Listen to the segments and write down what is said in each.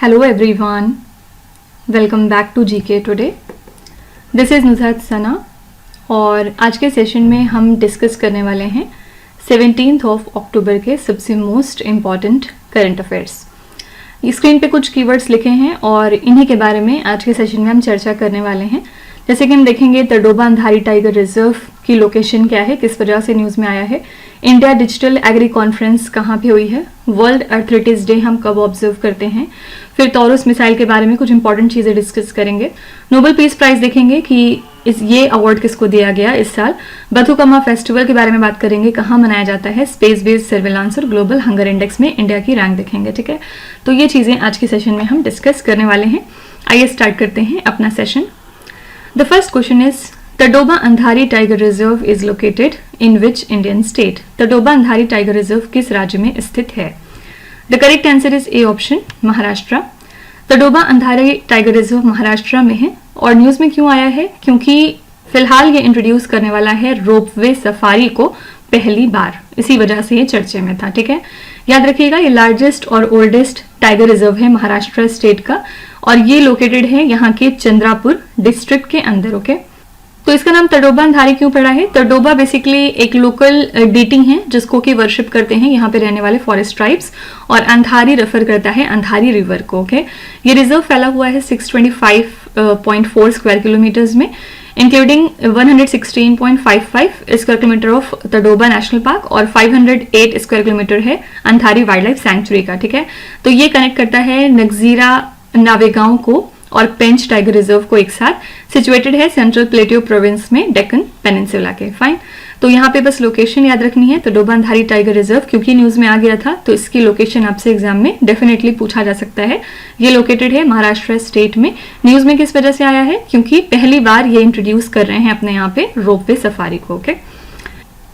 Hello everyone, welcome back to GK Today. This is Nuzhat सना और आज के सेशन में हम डिस्कस करने वाले हैं 17th ऑफ अक्टूबर के सबसे most important current affairs. Screen पे कुछ कीवर्ड्स लिखे हैं और इन्हीं के बारे में आज के सेशन में हम चर्चा करने वाले हैं. जैसे कि हम देखेंगे तडोबा अंधारी टाइगर रिजर्व की लोकेशन क्या है, किस वजह से न्यूज़ में आया है, इंडिया डिजिटल एग्री कॉन्फ्रेंस कहाँ पे हुई है, वर्ल्ड अर्थराइटिस डे हम कब ऑब्जर्व करते हैं, फिर टॉरस मिसाइल के बारे में कुछ इंपॉर्टेंट चीज़ें डिस्कस करेंगे. नोबेल पीस प्राइज देखेंगे कि ये अवार्ड किसको दिया गया इस साल. बथुकम्मा फेस्टिवल के बारे में बात करेंगे, कहाँ मनाया जाता है, स्पेस बेस्ड सर्विलांस और ग्लोबल हंगर इंडेक्स में इंडिया की रैंक देखेंगे. ठीक है, तो ये चीज़ें आज के सेशन में हम डिस्कस करने वाले हैं. आइए स्टार्ट करते हैं अपना session. The first question is Tadoba Andhari Tiger Reserve is located in which Indian state? Tadoba Andhari Tiger Reserve किस राज्य में स्थित है? The correct answer is A option, Maharashtra. Tadoba Andhari tiger reserve Maharashtra में है. और न्यूज में क्यों आया है? क्योंकि फिलहाल ये इंट्रोड्यूस करने वाला है रोपवे सफारी को पहली बार, इसी वजह से ये चर्चे में था. ठीक है, याद रखिएगा ये लार्जेस्ट और ओल्डेस्ट टाइगर रिजर्व है महाराष्ट्र स्टेट का और ये लोकेटेड है यहाँ के चंद्रापुर डिस्ट्रिक्ट के अंदर. ओके, तो इसका नाम तडोबा अंधारी क्यों पड़ा है? तडोबा बेसिकली एक लोकल डीटी है जिसको कि वर्शिप करते हैं यहाँ पे रहने वाले फॉरेस्ट ट्राइब्स, और अंधारी रेफर करता है अंधारी रिवर को. ओके, ये रिजर्व फैला हुआ है 625.4 स्क्वायर किलोमीटर्स में, including 116.55 square kilometre of Tadoba national park और 508 स्क्वायर किलोमीटर है अंधारी वाइल्ड लाइफ सैंक्चुरी का. ठीक है, तो ये कनेक्ट करता है नगजीरा नावेगांव को और पेंच टाइगर रिजर्व को एक साथ. सिचुएटेड है सेंट्रल प्लेटियो प्रोविंस में डेक्कन पेनिनसुला के. फाइन, तो यहाँ पे बस लोकेशन याद रखनी है. तडोबा अंधारी टाइगर रिजर्व क्योंकि न्यूज में आ गया था तो इसकी लोकेशन आपसे एग्जाम में डेफिनेटली पूछा जा सकता है. ये लोकेटेड है महाराष्ट्र स्टेट में. न्यूज में किस वजह से आया है? क्योंकि पहली बार ये इंट्रोड्यूस कर रहे हैं अपने यहाँ पे रोपवे सफारी को. ओके,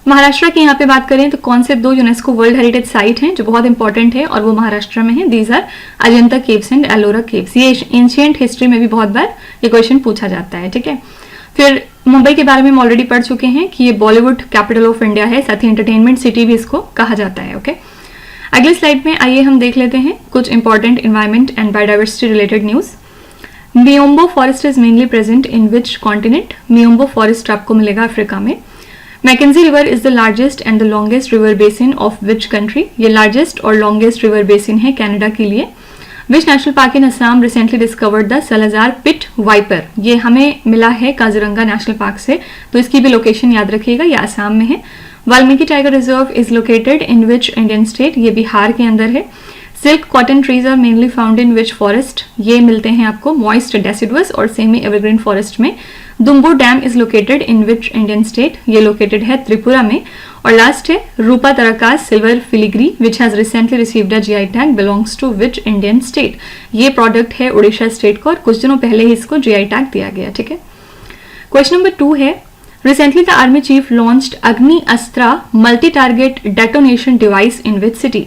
महाराष्ट्र की यहाँ पे बात करें तो कौन से 2 यूनेस्को वर्ल्ड हेरिटेज साइट हैं जो बहुत इंपॉर्टेंट है और वो महाराष्ट्र में है. These are Ajanta caves and Ellora caves. ये एंशिएंट हिस्ट्री में भी बहुत बार ये क्वेश्चन पूछा जाता है. ठीक है, फिर मुंबई के बारे में हम ऑलरेडी पढ़ चुके हैं कि ये बॉलीवुड कैपिटल ऑफ इंडिया है, साथ ही एंटरटेनमेंट सिटी भी इसको कहा जाता है. ओके, अगले स्लाइड में आइए हम देख लेते हैं कुछ important environment and biodiversity related news. Miombo forest is mainly present in which continent? Miombo forest आपको मिलेगा अफ्रीका में. Mackenzie river is the largest and the longest river basin of which country? ये लार्जेस्ट और longest river basin है Canada के लिए. Which national park in Assam recently discovered the Salazar pit viper? ये हमें मिला है काजीरंगा नेशनल पार्क से, तो इसकी भी लोकेशन याद रखिएगा, ये आसाम में है. Valmiki tiger reserve is located in which Indian state? ये बिहार के अंदर है. Silk cotton trees are mainly found in which forest? ये मिलते हैं आपको मॉइस्ट डेसिडुअस और सेमी एवरग्रीन फॉरेस्ट में. Dumbur dam is located in which Indian state? ये लोकेटेड है त्रिपुरा में. और लास्ट है Rupa Tarakasi silver filigree which has recently received a GI tag belongs to which Indian state? ये प्रोडक्ट है उड़ीसा स्टेट को और कुछ दिनों पहले ही इसको जीआई टैग दिया गया. ठीक है, क्वेश्चन नंबर 2 है recently the army chief launched Agni Astra multi target detonation device in which city?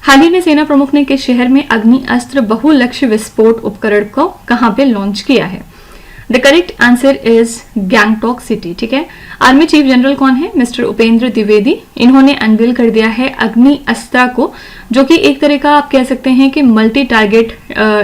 हाल ही में सेना प्रमुख ने किस शहर में अग्नि अस्त्र बहुलक्ष्य विस्फोट उपकरण को कहां पे लॉन्च किया है? The correct answer is Gangtok city. ठीक है, आर्मी चीफ जनरल कौन है? मिस्टर उपेंद्र द्विवेदी. इन्होंने अनवील कर दिया है अग्नि अस्त्रा को, जो कि एक तरह का आप कह सकते हैं कि मल्टी टारगेट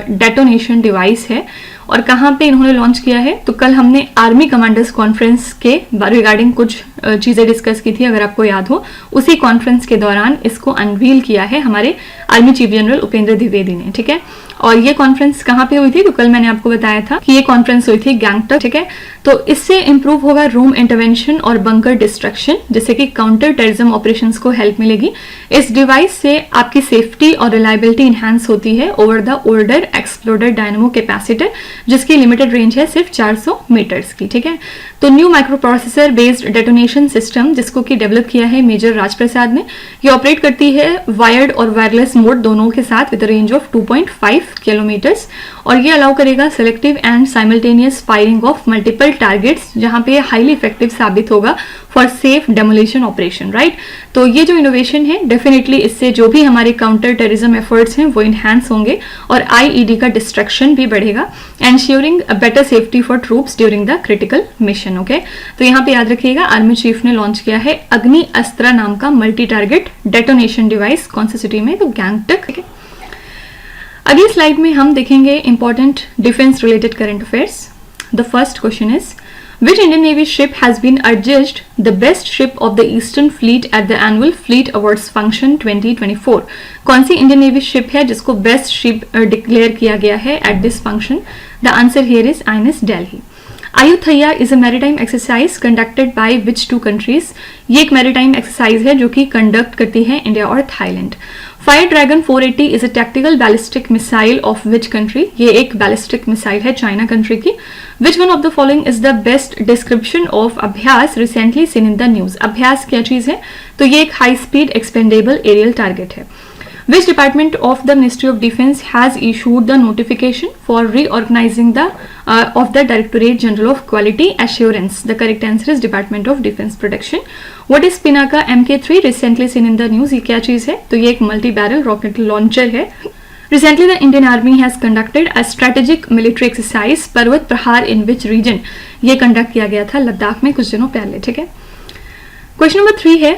डेटोनेशन डिवाइस है. और कहाँ पे इन्होंने लॉन्च किया है? तो कल हमने आर्मी कमांडर्स कॉन्फ्रेंस के रिगार्डिंग कुछ चीजें डिस्कस की थी, अगर आपको याद हो. उसी कॉन्फ्रेंस के दौरान इसको अनवील किया है हमारे army chief general Upendra Dwivedi ने. ठीक है, और ये कॉन्फ्रेंस कहाँ पे हुई थी? तो कल मैंने आपको बताया था कि ये कॉन्फ्रेंस हुई थी गैंगटॉक. ठीक है, तो इससे इंप्रूव होगा रूम इंटरवेंशन और बंकर डिस्ट्रक्शन, जिससे कि काउंटर टेररिज्म ऑपरेशंस को हेल्प मिलेगी. इस डिवाइस से आपकी सेफ्टी और रिलायबिलिटी इनहैंस होती है over the older exploder dynamo capacitor, जिसकी लिमिटेड रेंज है सिर्फ 400 मीटर्स की. ठीक है, तो new micro processor based detonation system जिसको कि डेवलप किया है मेजर राजप्रसाद ने, ये ऑपरेट करती है वायर्ड और वायरलेस मोड दोनों के साथ विद रेंज ऑफ 2.5 किलोमीटर्स, और ये अलाउ करेगा selective and simultaneous firing of multiple targets, जहां पे हाईली इफेक्टिव साबित होगा for safe demolition operation. Right, तो ये जो इनोवेशन है डेफिनेटली इससे जो भी हमारे काउंटर टेररिज्म एफर्ट्स हैं वो इनहैंस होंगे और आईईडी का डिस्ट्रक्शन भी बढ़ेगा, ensuring a better safety for troops during the critical mission. Okay, तो यहाँ पे याद रखिएगा आर्मी चीफ ने लॉन्च किया है अग्नि अस्त्रा नाम का मल्टी टारगेट डेटोनेशन डिवाइस. कौन सी सिटी में? तो गैंगटॉक. अगली स्लाइड में हम देखेंगे important defence related current affairs. The first question is Which Indian Navy ship has been adjudged the best ship of the Eastern Fleet at the annual Fleet Awards function 2024? कौन सी Indian navy ship है जिसको best ship declare किया गया है at this function? The answer here is INS Delhi. Ayutthaya is a maritime exercise conducted by which two countries? ये एक maritime exercise है जो कि conduct करती है इंडिया और Thailand. Fire Dragon 480 is a tactical ballistic missile of which country? ये एक ballistic missile है चाइना कंट्री की। Which one of the following is the best description of अभ्यास recently seen in the news? अभ्यास क्या चीज है? तो ये एक high speed expendable aerial target है। Which department of the Ministry of Defence has issued the notification for reorganizing the of the Directorate General of Quality Assurance? The correct answer is Department of Defence Protection. What is Pinaka Mk3 recently seen in the news? ये क्या चीज है? तो ये एक multi barrel rocket launcher है। Recently, the Indian Army has conducted a strategic military exercise पर्वत प्रहार in which region? ये कंडक्ट किया गया था लद्दाख में कुछ दिनों पहले, ठीक है। क्वेश्चन नंबर 3 है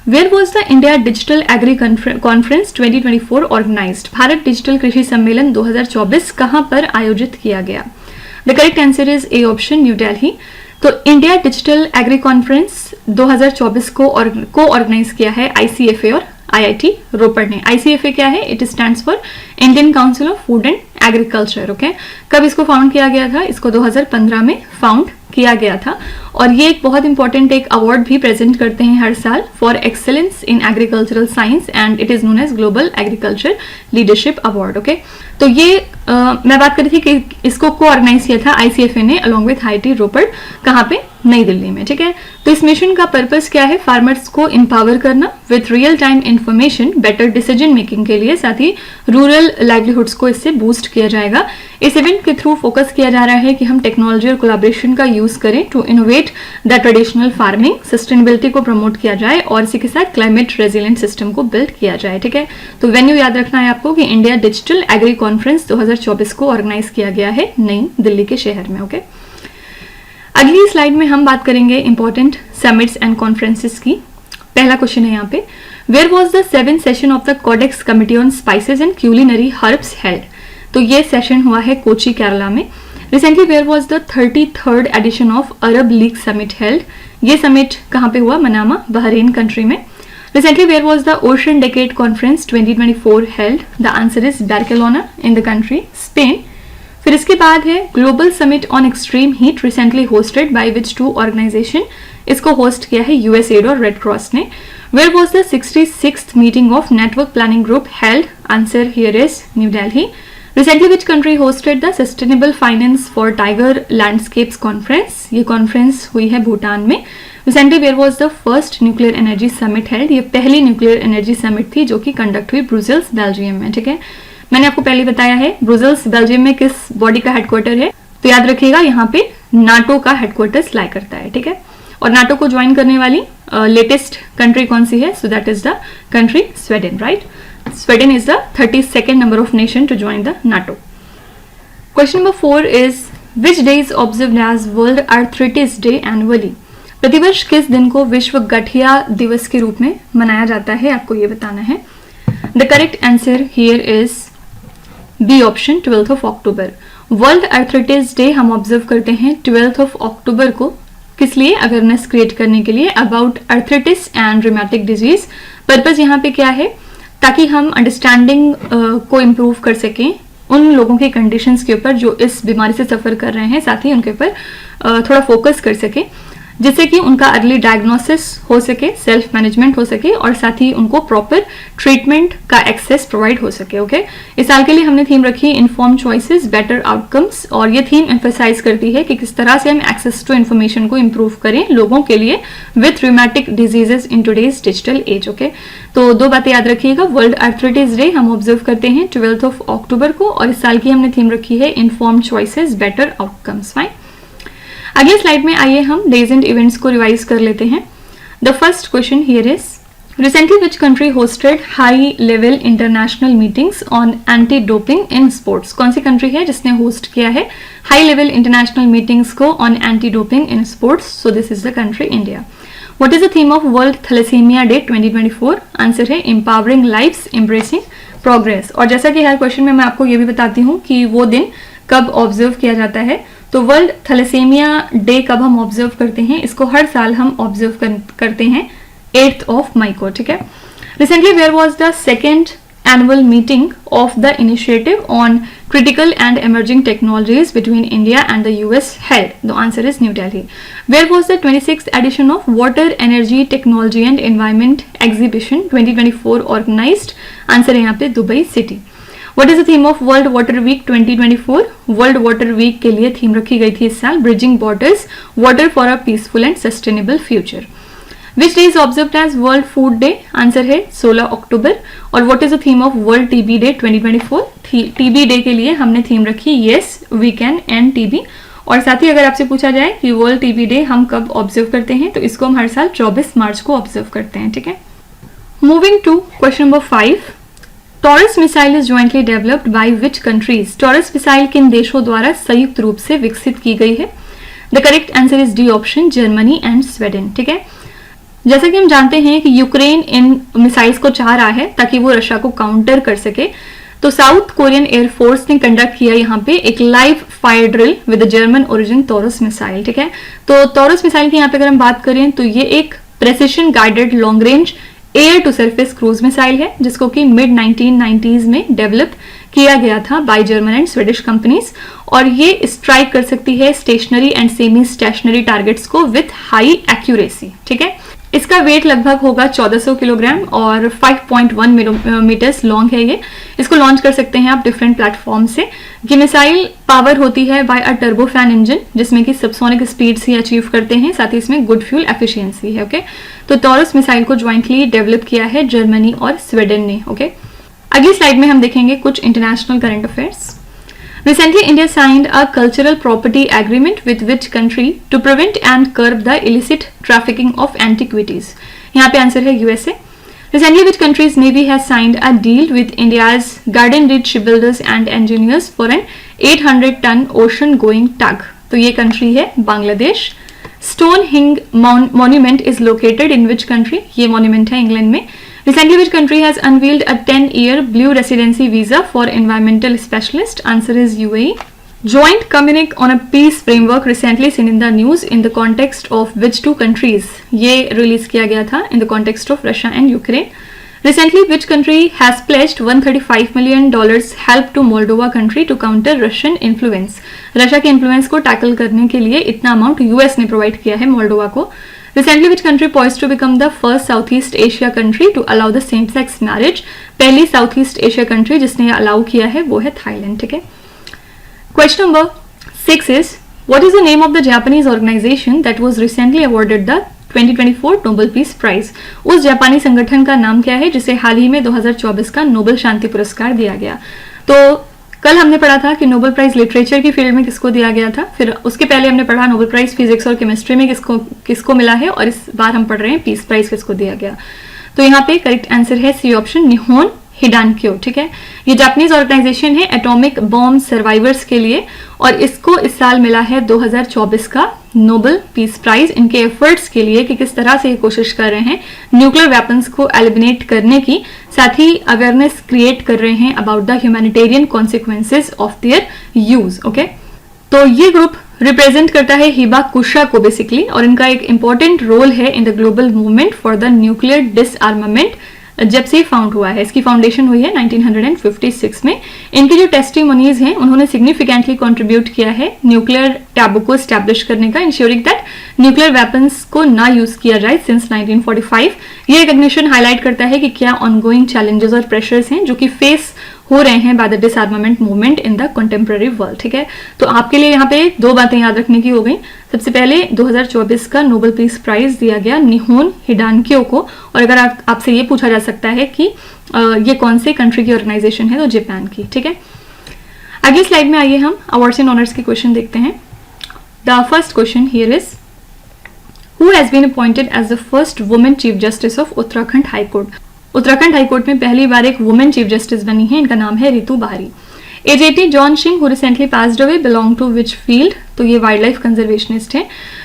Where was the India Digital Agri Conference 2024 organized? Bharat digital कृषि सम्मेलन 2024 कहां पर आयोजित किया गया? The correct answer is A option, new Delhi. तो इंडिया डिजिटल एग्री कॉन्फ्रेंस 2024 को ऑर्गेनाइज किया है ICFA और IIT रोपड़ ने। ICFA क्या है? It stands for Indian council of food and agriculture. Okay, कब इसको फाउंड किया गया था? इसको 2015 में फाउंड किया गया था और ये एक बहुत इंपॉर्टेंट एक अवार्ड भी प्रेजेंट करते हैं हर साल for excellence in agricultural science and it is known as global agriculture leadership award. Okay, तो ये मैं बात कर रही थी कि इसको को ऑर्गेनाइज किया था ICFA ने अलॉन्ग विथ IIT रोपड़, कहाँ पे? नई दिल्ली में, ठीक है। तो इस मिशन का पर्पस क्या है? फार्मर्स को एम्पावर करना with real time information better decision making के लिए, साथ ही रूरल लाइवलीहुड्स को इससे बूस्ट किया जाएगा। इस इवेंट के थ्रू फोकस किया जा रहा है कि हम टेक्नोलॉजी और कोलैबोरेशन का यूज करें to innovate the traditional farming, sustainability को प्रमोट किया जाए और इसी के साथ क्लाइमेट रेजिलिएंट सिस्टम को बिल्ड किया जाए, ठीक है। तो वेन्यू याद रखना है आपको कि इंडिया डिजिटल एग्री कॉन्फ्रेंस 2024 को ऑर्गेनाइज किया गया है नई दिल्ली के शहर में। ओके, अगली स्लाइड में हम बात करेंगे इंपॉर्टेंट समिट्स एंड कॉन्फ्रेंसेस की। पहला क्वेश्चन है यहाँ पे, where was the 7th session of the codex committee on spices and culinary herbs held? तो ये सेशन हुआ है कोची केरला में। Recently where was the 33rd edition of Arab League summit held? ये समिट कहाँ पे हुआ? मनामा, बहरीन कंट्री में। Recently, where was the Ocean Decade Conference 2024 held? The answer is Barcelona in the country, Spain. फिर इसके बाद है global summit on extreme heat recently hosted by which two organization? इसको host किया है USAID और Red Cross ने। Where was the 66th meeting of network planning group held? Answer here is New Delhi. Recently, which country hosted the Sustainable Finance for Tiger Landscapes Conference? ये conference हुई है भूटान में। Recently, where was the first nuclear energy summit held? ये पहली nuclear energy summit थी जो कि conduct हुई ब्रुसेल्स, बेल्जियम में, ठीक है। मैंने आपको पहले बताया है ब्रुसेल्स बेल्जियम में किस बॉडी का हेडक्वार्टर है, तो याद रखिएगा यहाँ पे नाटो का हेडक्वार्टर्स लाई करता है, ठीक है। और नाटो को ज्वाइन करने वाली लेटेस्ट कंट्री कौन सी है? So that is the country Sweden, right. Sweden is the 32nd number of nation to join the NATO. Question number 4 is which day is observed as World Arthritis Day annually? प्रतिवर्ष किस दिन को विश्व गठिया दिवस के रूप में मनाया जाता है? आपको ये बताना है। The correct answer here is B option, 12th of October. World Arthritis Day हम ऑब्जर्व करते हैं 12th of October को। किस लिए? अवेयरनेस क्रिएट करने के लिए about arthritis and rheumatic disease. Purpose यहाँ पे क्या है? ताकि हम अंडरस्टैंडिंग को इम्प्रूव कर सकें उन लोगों के कंडीशंस के ऊपर जो इस बीमारी से सफ़र कर रहे हैं, साथ ही उनके ऊपर थोड़ा फोकस कर सकें जिससे कि उनका अर्ली डायग्नोसिस हो सके, सेल्फ मैनेजमेंट हो सके और साथ ही उनको प्रॉपर ट्रीटमेंट का एक्सेस प्रोवाइड हो सके। ओके, इस साल के लिए हमने थीम रखी है इन्फॉर्म चॉइसेस बेटर आउटकम्स और ये थीम एम्फेसाइज करती है कि किस तरह से हम एक्सेस टू इन्फॉर्मेशन को इम्प्रूव करें लोगों के लिए with rheumatic diseases in today's digital age. Okay, तो दो बातें याद रखिएगा। वर्ल्ड आर्थराइटिस डे हम ऑब्जर्व करते हैं 12th of October को और इस साल की हमने थीम रखी है inform choices better outcomes. Fine, अगले स्लाइड में आइए हम डेज एंड इवेंट्स को रिवाइज कर लेते हैं। The first question here is recently which country hosted high level international meetings on anti doping in sports? कौन सी कंट्री है जिसने होस्ट किया है हाई लेवल इंटरनेशनल मीटिंग्स को on anti doping in sports? So this is the country India. What is the theme of world thalassaemia day 2024? Answer है empowering lifes embracing progress. और जैसा कि हर क्वेश्चन में मैं आपको ये भी बताती हूँ कि वो दिन कब ऑब्जर्व किया जाता है, तो वर्ल्ड थैलेसीमिया डे कब हम ऑब्जर्व करते हैं, इसको हर साल हम ऑब्जर्व करते हैं 8th of मई को, ठीक है। Recently where was the second annual meeting of the initiative on critical and emerging technologies between India and the US held? The answer is New Delhi. Where was the 26th edition of Water, Energy, Technology and Environment Exhibition 2024 organized? Answer है यहाँ पे Dubai city. What is the theme of World Water Week 2024? World Water Week के लिए theme रखी गई थी इस साल Bridging Borders, Water for a Peaceful and Sustainable Future. Which day is observed as World Food Day? Answer है 16 अक्टूबर। और what is the theme of World TB Day 2024? TB Day के लिए हमने थीम रखी Yes We Can End TB। और साथ ही अगर आपसे पूछा जाए कि वर्ल्ड टीबी डे हम कब ऑब्जर्व करते हैं, तो इसको हम हर साल 24 मार्च को ऑब्जर्व करते हैं, ठीक है। Moving to question number 5, Taurus missile is jointly developed by which countries? Taurus missile किन देशों द्वारा संयुक्त रूप से विकसित की गई है? The correct answer is D option, Germany and Sweden, ठीक है। जैसा कि हम जानते हैं कि यूक्रेन इन मिसाइल्स को चाह रहा है ताकि वो रशिया को काउंटर कर सके, तो साउथ कोरियन एयरफोर्स ने कंडक्ट किया यहाँ पे एक live fire drill with German origin taurus missile, ठीक है। तो टॉरस मिसाइल की यहाँ पे अगर हम बात करें तो ये एक precision guided long range air to surface cruise missile है, जिसको कि मिड 1990s में डेवलप किया गया था by German and Swedish companies, और ये स्ट्राइक कर सकती है stationary and semi stationary targets को विथ हाई एक्यूरेसी, ठीक है। इसका वेट लगभग होगा 1400 किलोग्राम और 5.1 मीटर्स लॉन्ग है ये। इसको लॉन्च कर सकते हैं आप डिफरेंट प्लेटफॉर्म से। ये मिसाइल पावर होती है बाय अ टर्बोफैन इंजन, जिसमें कि सबसोनिक स्पीड्स ही अचीव करते हैं, साथ ही इसमें गुड फ्यूल एफिशिएंसी है, ओके। तो टॉरस मिसाइल को ज्वाइंटली डेवलप किया है जर्मनी और स्वीडन ने, ओके। अगली स्लाइड में हम देखेंगे कुछ international current affairs. Recently, India signed a cultural property agreement with which country to prevent and curb the illicit trafficking of antiquities? यहाँ पे आंसर है USA. Recently, which country's navy has signed a deal with India's Garden Ridge shipbuilders and engineers for an 800-ton ocean-going tug? तो ये country है Bangladesh. Stonehenge monument is located in which country? ये monument है England में। Recently, which country has unveiled a 10-year blue residency visa for environmental specialist? Answer is UAE. Joint communique on a peace framework recently seen in the news in the context of which two countries? ये release किया गया था in the context of Russia and Ukraine. Recently, which country has pledged $135 million help to Moldova country to counter Russian influence? Russia के influence को tackle करने के लिए इतना अमाउंट यूएस ने प्रोवाइड किया है मोल्डोवा को। Recently, which country poised to become the first Southeast Asia country to allow the same-sex marriage? पहली Southeast Asia country जिसने ये अलाउ किया है वो है थाईलैंड, ठीक है। Question number 6 is, what is the name of the Japanese organization that was recently awarded the 2024 Nobel Peace Prize? उस जापानी संगठन का नाम क्या है जिसे हाल ही में 2024 का नोबेल शांति पुरस्कार दिया गया? तो कल हमने पढ़ा था कि नोबेल प्राइज लिटरेचर की फील्ड में किसको दिया गया था, फिर उसके पहले हमने पढ़ा नोबेल प्राइज फिजिक्स और केमिस्ट्री में किसको मिला है, और इस बार हम पढ़ रहे हैं पीस प्राइज किसको दिया गया। तो यहाँ पे करेक्ट आंसर है सी ऑप्शन, निहोन हिडानक्यो, ठीक है। ये जापानीज ऑर्गेनाइजेशन है एटॉमिक बॉम्ब सर्वाइवर्स के लिए, और इसको इस साल मिला है 2024 का नोबेल पीस प्राइज इनके एफर्ट्स के लिए कि किस तरह से ये कोशिश कर रहे हैं न्यूक्लियर वेपन्स को एलिमिनेट करने की, साथ ही अवेयरनेस क्रिएट कर रहे हैं about the humanitarian consequences of their use, okay. तो ये ग्रुप रिप्रेजेंट करता है हिबा कुशा को बेसिकली, और इनका एक इंपॉर्टेंट रोल है in the global movement for the nuclear डिसआर्मामेंट जब से फाउंड हुआ है। इसकी फाउंडेशन हुई है 1956 में। इनकी जो टेस्टिमोनीज हैं उन्होंने सिग्निफिकेंटली कंट्रीब्यूट किया है न्यूक्लियर टैबू को स्टैब्लिश करने का, इंश्योरिंग दैट न्यूक्लियर वेपन्स को ना यूज किया जाए सिंस 1945। ये रिकॉग्निशन हाईलाइट करता है कि क्या ऑनगोइंग चैलेंजेस और प्रेशर्स हैं जो कि फेस हो रहे हैं by the डिसआर्मामेंट movement in the contemporary world, ठीक है। तो आपके लिए यहाँ पे दो बातें याद रखने की हो गई। सबसे पहले 2024 का नोबेल पीस प्राइज दिया गया निहोन हिडानक्यो को, और अगर आपसे ये पूछा जा सकता है कि ये कौन से कंट्री की ऑर्गेनाइजेशन है, तो जापान की, ठीक है। अगली स्लाइड में आइए हम अवार्ड्स एंड ऑनर्स के क्वेश्चन देखते हैं। The first question here is, who has been appointed as the first women chief justice of Uttarakhand high court? Uttarakhand high court में पहली बार एक वुमेन चीफ जस्टिस बनी है, इनका नाम है रितु बारी। एज 80 जॉन शिंग who recently passed away belong to which field, तो ये वाइल्ड लाइफ कंजर्वेशनिस्ट है।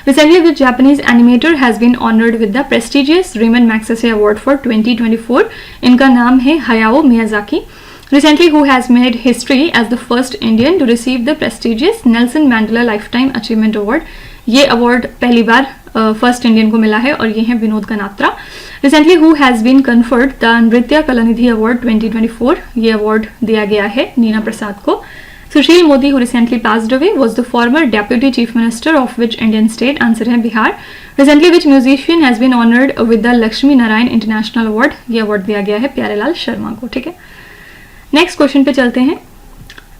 Recently which Japanese animator has been honoured with the prestigious Ramon Magsaysay award for 2024, इनका नाम है Hayao Miyazaki. Recently, who has made history as the first Indian to receive the prestigious Nelson Mandela Lifetime Achievement Award. ये award पहली बार first Indian को मिला है और ये है Vinod Kanatra. Recently who has been conferred the Nritya Kalanidhi award 2024, ये अवार्ड दिया गया है नीना प्रसाद को। Sushil Modi who recently passed away was the former deputy chief minister of which Indian state, answer है Bihar. Recently which musician has been honoured with the Lakshmi Narayan international award, ये award दिया गया है प्यारेलाल शर्मा को। ठीक है, नेक्स्ट क्वेश्चन पे चलते हैं।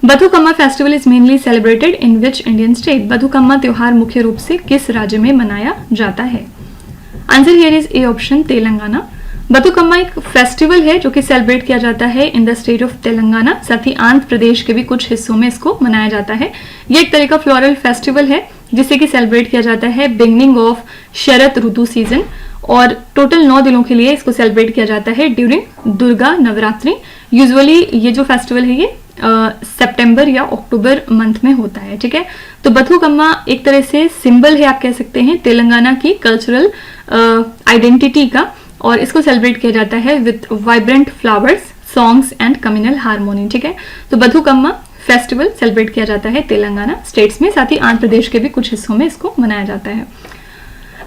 Bathukamma festival is mainly celebrated in which Indian state, Bathukamma त्योहार मुख्य रूप से किस राज्य में मनाया जाता है? Answer here is A option Telangana. Bathukamma एक फेस्टिवल है जो कि सेलिब्रेट किया जाता है in the state of Telangana, साथ ही आंध्र प्रदेश के भी कुछ हिस्सों में इसको मनाया जाता है। ये एक तरह का फ्लोरल फेस्टिवल है जिसे कि सेलिब्रेट किया जाता है beginning of Sharad Ritu season, और टोटल 9 दिनों के लिए इसको सेलिब्रेट किया जाता है ड्यूरिंग दुर्गा नवरात्रि। यूजुअली ये जो फेस्टिवल है ये सितंबर या अक्टूबर मंथ में होता है। ठीक है, तो बथुकम्मा एक तरह से सिंबल है, आप कह सकते हैं, तेलंगाना की कल्चरल आइडेंटिटी का, और इसको सेलिब्रेट किया जाता है with vibrant flowers, songs and communal harmony. ठीक है, तो बथुकम्मा फेस्टिवल सेलिब्रेट किया जाता है तेलंगाना स्टेट्स में, साथ ही आंध्र प्रदेश के भी कुछ हिस्सों में इसको मनाया जाता है।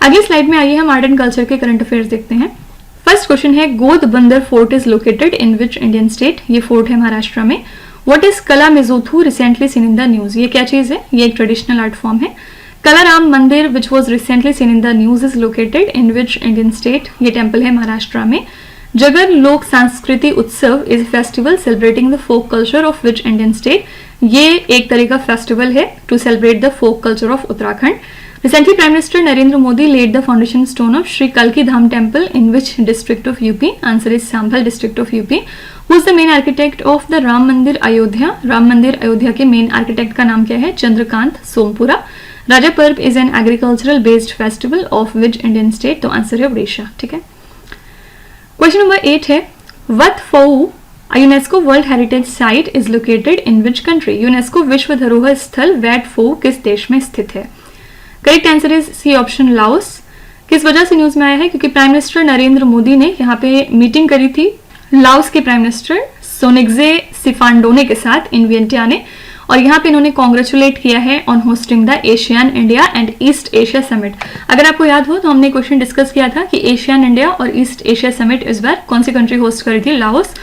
अगली स्लाइड में आइए हम आर्ट एंड कल्चर के करंट अफेयर्स देखते हैं। फर्स्ट क्वेश्चन है Ghod Bunder fort is located in which Indian state, ये फोर्ट है महाराष्ट्र में। व्हाट इज कला मिजोथू recently seen in the news, ये क्या चीज है? ये एक ट्रेडिशनल आर्ट फॉर्म है। Kalaram Mandir which was recently seen in the news is located in which Indian state, ये टेम्पल है महाराष्ट्र में। Jagar Lok Sanskriti Utsav is festival celebrating the folk culture of which Indian state, ये एक तरह का फेस्टिवल है to celebrate the folk culture of Uttarakhand. Recently, Prime Minister Narendra Modi laid the foundation stone of Sri Kalki Dham Temple in which district of UP? Answer is Sambhal district of UP. Who is the main architect of the Ram Mandir Ayodhya? Ram Mandir Ayodhya के main architect का नाम क्या है? चंद्रकांत सोमपुरा। राजा पर्व is an agricultural based festival of which Indian state? तो answer है उड़ीसा। ठीक है, क्वेश्चन नंबर 8 है Wat Phou a UNESCO World Heritage Site is located in which country? UNESCO विश्व धरोहर स्थल वैट फो किस देश में स्थित है? Correct answer is C option Laos. किस वजह से न्यूज में आया है? क्योंकि प्राइम मिनिस्टर नरेंद्र मोदी ने यहाँ पे मीटिंग करी थी लाओस के प्राइम मिनिस्टर सोनिक्जे सिफांडोने के साथ इन वियंटियाने, और यहाँ पे इन्होंने कॉन्ग्रेचुलेट किया है on hosting the Asian India and east Asia summit. अगर आपको याद हो तो हमने क्वेश्चन डिस्कस किया था कि एशियन इंडिया और ईस्ट एशिया समिट इस बार कौन सी कंट्री होस्ट कर रही थी? लाओस।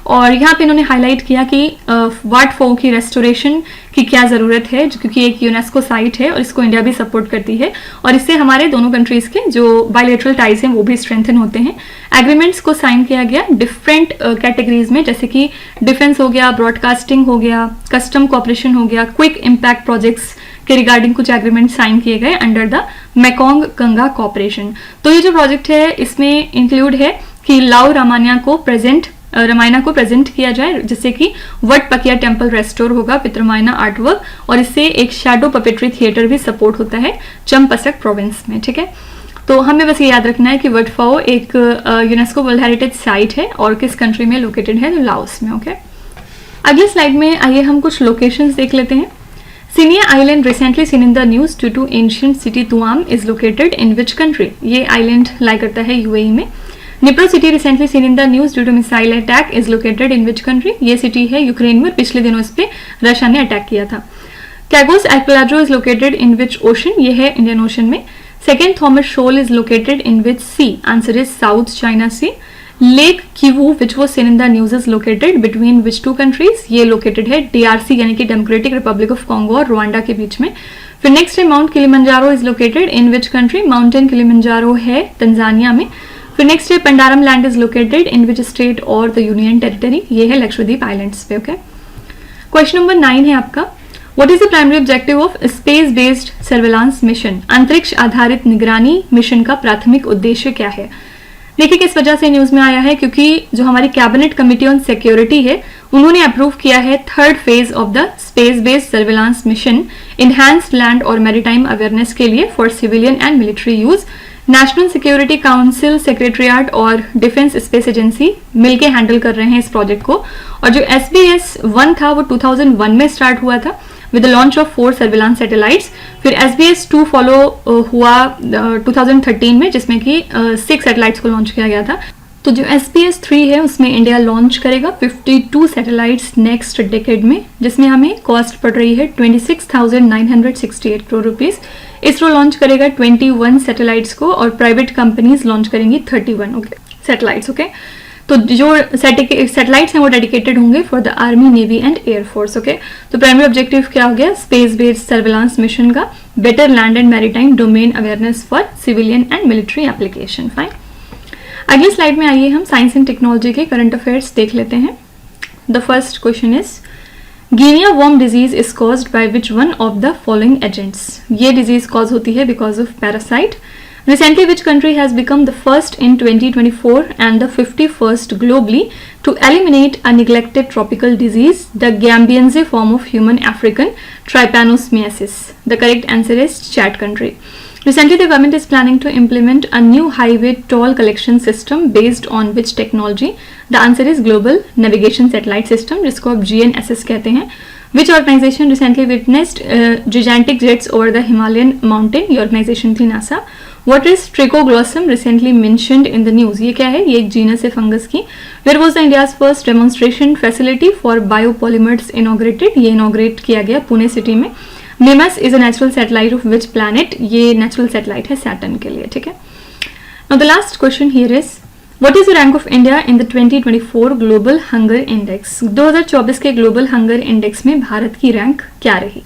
और यहाँ पे इन्होंने हाईलाइट किया कि वाट फो की रेस्टोरेशन की क्या ज़रूरत है, क्योंकि एक यूनेस्को साइट है और इसको इंडिया भी सपोर्ट करती है, और इससे हमारे दोनों कंट्रीज़ के जो बायलैटरल टाइज हैं वो भी स्ट्रेंथन होते हैं। एग्रीमेंट्स को साइन किया गया डिफरेंट कैटेगरीज में, जैसे कि डिफेंस हो गया, ब्रॉडकास्टिंग हो गया, कस्टम कॉपरेशन हो गया, क्विक इम्पैक्ट प्रोजेक्ट्स के रिगार्डिंग कुछ एग्रीमेंट साइन किए गए under the Mekong Ganga cooperation. तो ये जो प्रोजेक्ट है इसमें इंक्लूड है कि लाओ रामायणा को प्रेजेंट किया जाए, जिससे कि वट पकिया टेम्पल रेस्टोर होगा विद रामायणा आर्टवर्क, और इससे एक शैडो पपेट्री थिएटर भी सपोर्ट होता है चंपसक प्रोविंस में। ठीक है, तो हमें बस ये याद रखना है कि वट फाओ एक यूनेस्को वर्ल्ड हेरिटेज साइट है और किस कंट्री में लोकेटेड है? तो लाओस में। ओके, अगली स्लाइड में आइए हम कुछ लोकेशंस देख लेते हैं। Siniya island recently seen in the news due to ancient city Tuam is located in which country? ये आइलैंड लाई करता है यूएई में। Dnipro city recently seen in the news due to missile attack is located in which country? ये city है Ukraine में, पिछले दिनों इस पे रशिया ने अटैक किया था। Chagos archipelago is located in which ocean? ये है इंडियन ओशन में। Second Thomas shoal is located in which sea? Answer is south China sea. Lake Kivu which was seen in the news is located between which two countries? ये located है DRC यानी कि democratic republic of Congo और Rwanda के बीच में। फिर next है mount Kilimanjaro is located in which country? Mountain Kilimanjaro है तंजानिया में। फिर नेक्स्ट है Pandaram land is located in which state और द यूनियन टेरिटरी? ये है लक्षद्वीप आइलैंड्स पे। ओके, क्वेश्चन नंबर 9 है आपका what is the primary objective of space based surveillance mission? अंतरिक्ष आधारित निगरानी मिशन का प्राथमिक उद्देश्य क्या है? देखिए किस वजह से न्यूज में आया है, क्योंकि जो हमारी कैबिनेट कमिटी ऑन सिक्योरिटी है उन्होंने अप्रूव किया है third phase of the space based surveillance mission enhanced land और मैरीटाइम अवेयरनेस के लिए for civilian and military use. National security council, secretariat और डिफेंस स्पेस एजेंसी मिलके हैंडल कर रहे हैं इस प्रोजेक्ट को। और जो SBS-1 था वो 2001 में स्टार्ट हुआ था with the launch of 4 surveillance satellites. फिर SBS-2 फॉलो हुआ 2013 में, जिसमें कि 6 सैटेलाइट्स को लॉन्च किया गया था। तो जो SBS-3 है उसमें इंडिया लॉन्च करेगा 52 सैटेलाइट्स नेक्स्ट डेकेड में, जिसमें हमें कॉस्ट पड़ रही है 26,968 करोड़ रुपीस। इसरो लॉन्च करेगा 21 सैटेलाइट्स को और प्राइवेट कंपनीज लॉन्च करेंगी 31 सैटेलाइट्स। ओके, तो जो सैटेलाइट्स हैं वो डेडिकेटेड होंगे for the army, navy and air force. Okay, तो प्राइमरी ऑब्जेक्टिव क्या हो गया? स्पेस बेस्ड सर्विलांस मिशन का better land and maritime domain awareness for civilian and military application. Fine, अगली स्लाइड में आइए हम साइंस एंड टेक्नोलॉजी के करंट अफेयर्स देख लेते हैं। The first question is Guinea worm disease is caused by which one of the following agents? ये disease cause होती है because of parasite. Recently, which country has become the first in 2024 and the 51st globally to eliminate a neglected tropical disease, the Gambiense form of human African trypanosomiasis? The correct answer is Chad country. Recently, the government is planning to implement a new highway toll collection system based on which technology? The answer is Global Navigation Satellite System, जिसको आप GNSS कहते हैं. Which organization recently witnessed gigantic jets over the Himalayan mountain? ये organization थी NASA. What is Trichoglossum recently mentioned in the news? ये क्या है? ये एक जीनस है फंगस की. Where was the India's first demonstration facility for biopolymers inaugurated? ये inaugurate किया गया पुणे सिटी में. Mimas is a natural satellite of which planet? ये natural satellite है Saturn के लिए. ठीक है. Now the last question here is What is the rank of India in the 2024 Global Hunger Index? 2024 के Global Hunger Index में भारत की rank क्या रही?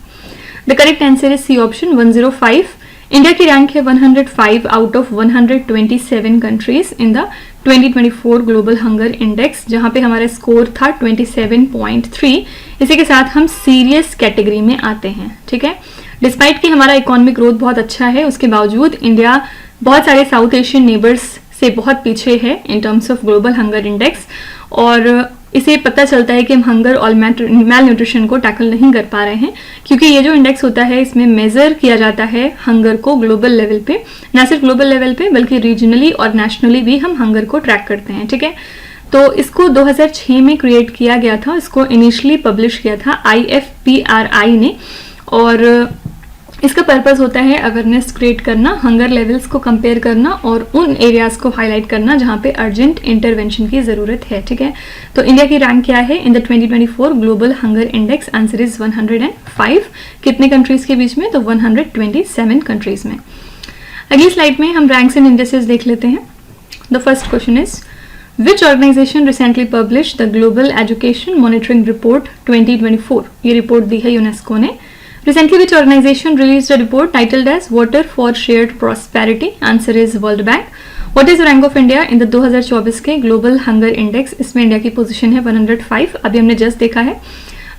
The correct answer is C option 105. India की रैंक है 105 out of 127 countries in the 2024 global hunger index, जहां पे हमारा स्कोर था 27.3. इसी के साथ हम सीरियस कैटेगरी में आते हैं. ठीक है, डिस्पाइट कि हमारा इकोनॉमिक ग्रोथ बहुत अच्छा है, उसके बावजूद इंडिया बहुत सारे साउथ एशियन नेबर्स से बहुत पीछे है in terms of global hunger index. और इसे पता चलता है कि हम हंगर और मैल न्यूट्रिशन को टैकल नहीं कर पा रहे हैं, क्योंकि ये जो इंडेक्स होता है इसमें मेजर किया जाता है हंगर को ग्लोबल लेवल पे, ना सिर्फ ग्लोबल लेवल पे बल्कि रीजनली और नेशनली भी हम हंगर को ट्रैक करते हैं. ठीक है, तो इसको 2006 में क्रिएट किया गया था. इसको इनिशियली पब्लिश किया था IFPRI ने, और इसका पर्पस होता है अवेयरनेस क्रिएट करना, हंगर लेवल्स को कंपेयर करना और उन एरियाज को हाईलाइट करना जहां पे अर्जेंट इंटरवेंशन की जरूरत है. ठीक है, तो इंडिया की रैंक क्या है in the 2024 global hunger index? Answer is 105. कितने कंट्रीज के बीच में? तो 127 कंट्रीज में. अगली स्लाइड में हम रैंक्स एंड इंडेक्सेस देख लेते हैं. The first question is Which organization recently published the Global Education Monitoring Report 2024? ये रिपोर्ट दी है यूनेस्को ने. Recently, which organization released a report titled as Water for Shared Prosperity? Answer is World Bank. What is the rank of India in the 2024 के Global Hunger Index? इसमें India की position है 105. अभी हमने just देखा है.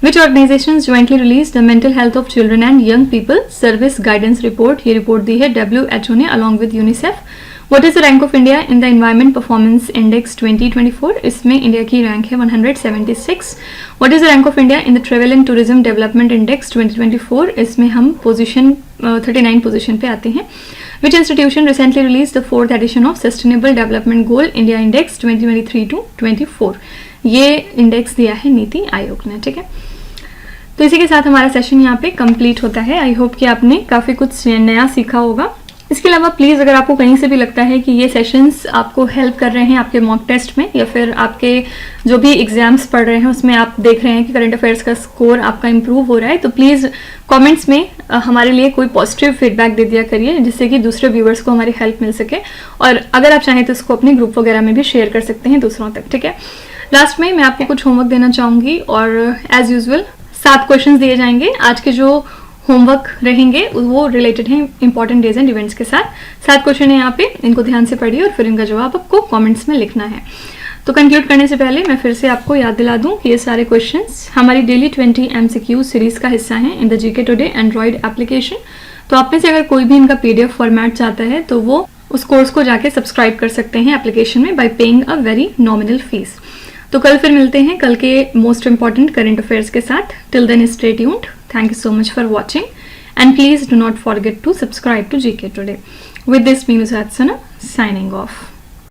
Which organizations jointly released the Mental Health of Children and Young People Service Guidance Report? ये report दी है WHO ने along with UNICEF. What is the rank of India in the Environment Performance Index 2024? इसमें India की rank है 176. What is the rank of India in the Travel and Tourism Development Index 2024? इसमें हम position 39 position पे आते हैं. Which institution recently released the 4th edition of Sustainable Development Goal India Index 2023 to 24? ये index दिया है नीति आयोग ने. ठीक है, तो इसी के साथ हमारा सेशन यहाँ पे कंप्लीट होता है. आई होप कि आपने काफ़ी कुछ नया सीखा होगा. इसके अलावा प्लीज़ अगर आपको कहीं से भी लगता है कि ये सेशंस आपको हेल्प कर रहे हैं आपके मॉक टेस्ट में, या फिर आपके जो भी एग्जाम्स पढ़ रहे हैं उसमें आप देख रहे हैं कि करंट अफेयर्स का स्कोर आपका इंप्रूव हो रहा है, तो प्लीज़ कमेंट्स में हमारे लिए कोई पॉजिटिव फीडबैक दे दिया करिए, जिससे कि दूसरे व्यूवर्स को हमारी हेल्प मिल सके. और अगर आप चाहें तो इसको अपने ग्रुप वगैरह में भी शेयर कर सकते हैं दूसरों तक. ठीक है, लास्ट में मैं आपको कुछ होमवर्क देना चाहूँगी, और एज यूजुअल 7 क्वेश्चन दिए जाएंगे. आज के जो होमवर्क रहेंगे वो रिलेटेड हैं इंपॉर्टेंट डेज एंड इवेंट्स के साथ. 7 क्वेश्चन है यहाँ पे, इनको ध्यान से पढ़िए और फिर इनका जवाब आपको कमेंट्स में लिखना है. तो कंक्लूड करने से पहले मैं फिर से आपको याद दिला दूं कि ये सारे क्वेश्चंस हमारी डेली 20 MCQ सीरीज का हिस्सा हैं in the GK today Android application. तो आप में से अगर कोई भी इनका PDF फॉर्मेट चाहता है तो वो उस कोर्स को जाके सब्सक्राइब कर सकते हैं एप्लीकेशन में bye paying a very nominal fees. तो कल फिर मिलते हैं कल के मोस्ट इंपॉर्टेंट करंट अफेयर्स के साथ. Till then stay tuned. Thank you so much for watching, and please do not forget to subscribe to GK Today. With this, me Nushat Sana signing off.